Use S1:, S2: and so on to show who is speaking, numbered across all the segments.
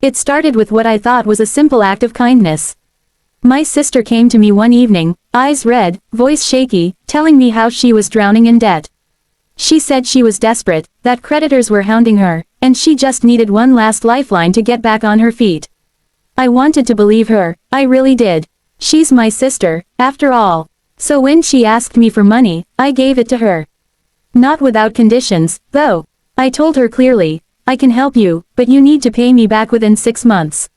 S1: It started with what I thought was a simple act of kindness. My sister came to me one evening, eyes red, voice shaky, telling me how she was drowning in debt. She said she was desperate, that creditors were hounding her, and she just needed one last lifeline to get back on her feet. I wanted to believe her, I really did. She's my sister, after all. So when she asked me for money, I gave it to her. Not without conditions, though. I told her clearly, I can help you, but you need to pay me back within 6 months.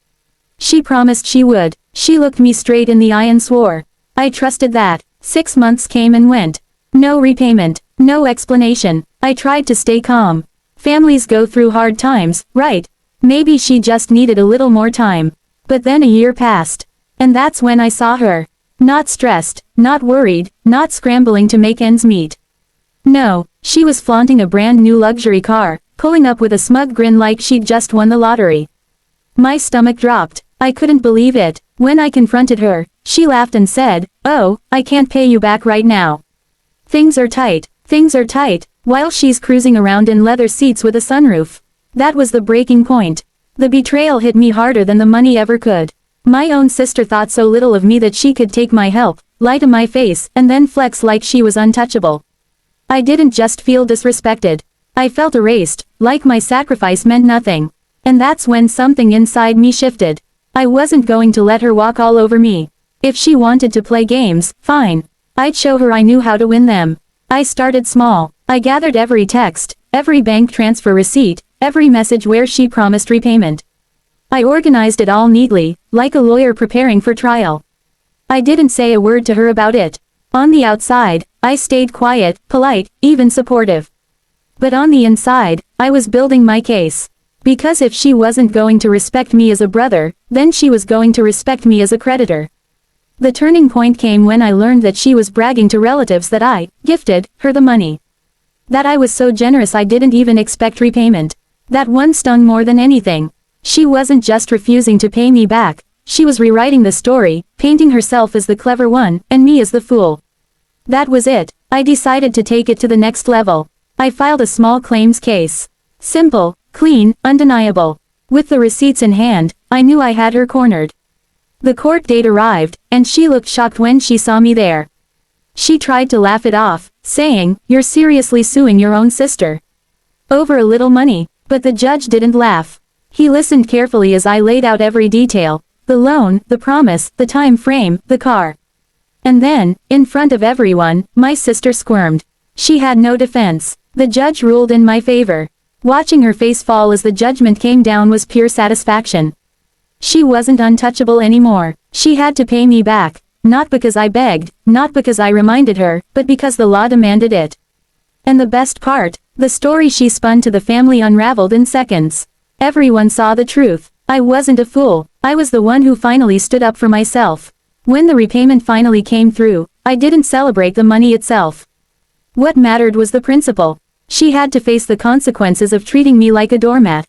S1: She promised she would. She looked me straight in the eye and swore. I trusted that. 6 months came and went. No repayment, no explanation. I tried to stay calm. Families go through hard times, right? Maybe she just needed a little more time. But then a year passed. And that's when I saw her. Not stressed, not worried, not scrambling to make ends meet. No, she was flaunting a brand new luxury car, pulling up with a smug grin like she'd just won the lottery. My stomach dropped. I couldn't believe it. When I confronted her, she laughed and said, "Oh, I can't pay you back right now. Things are tight, while she's cruising around in leather seats with a sunroof. That was the breaking point. The betrayal hit me harder than the money ever could. My own sister thought so little of me that she could take my help, lie to my face, and then flex like she was untouchable. I didn't just feel disrespected. I felt erased, like my sacrifice meant nothing. And that's when something inside me shifted. I wasn't going to let her walk all over me. If she wanted to play games, fine. I'd show her I knew how to win them. I started small. I gathered every text, every bank transfer receipt, every message where she promised repayment. I organized it all neatly, like a lawyer preparing for trial. I didn't say a word to her about it. On the outside, I stayed quiet, polite, even supportive. But on the inside, I was building my case. Because if she wasn't going to respect me as a brother, then she was going to respect me as a creditor. The turning point came when I learned that she was bragging to relatives that I gifted her the money. That I was so generous I didn't even expect repayment. That one stung more than anything. She wasn't just refusing to pay me back, she was rewriting the story, painting herself as the clever one, and me as the fool. That was it. I decided to take it to the next level. I filed a small claims case. Simple, clean, undeniable. With the receipts in hand, I knew I had her cornered. The court date arrived, and she looked shocked when she saw me there. She tried to laugh it off, saying, "You're seriously suing your own sister over a little money." But the judge didn't laugh. He listened carefully as I laid out every detail, the loan, the promise, the time frame, the car. And then, in front of everyone, my sister squirmed. She had no defense. The judge ruled in my favor. Watching her face fall as the judgment came down was pure satisfaction. She wasn't untouchable anymore. She had to pay me back, not because I begged, not because I reminded her, but because the law demanded it. And the best part, the story she spun to the family unraveled in seconds. Everyone saw the truth. I wasn't a fool. I was the one who finally stood up for myself. When the repayment finally came through, I didn't celebrate the money itself. What mattered was the principle. She had to face the consequences of treating me like a doormat.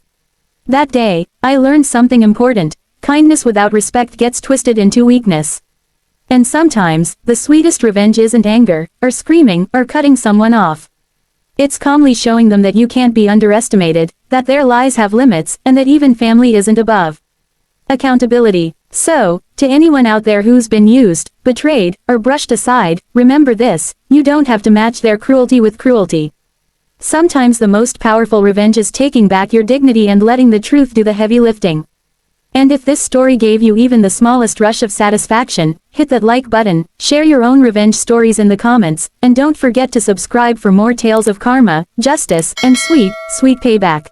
S1: That day, I learned something important. Kindness without respect gets twisted into weakness. And sometimes, the sweetest revenge isn't anger, or screaming, or cutting someone off. It's calmly showing them that you can't be underestimated, that their lies have limits, and that even family isn't above accountability. So, to anyone out there who's been used, betrayed, or brushed aside, remember this: you don't have to match their cruelty with cruelty. Sometimes the most powerful revenge is taking back your dignity and letting the truth do the heavy lifting. And if this story gave you even the smallest rush of satisfaction, hit that like button, share your own revenge stories in the comments, and don't forget to subscribe for more tales of karma, justice, and sweet, sweet payback.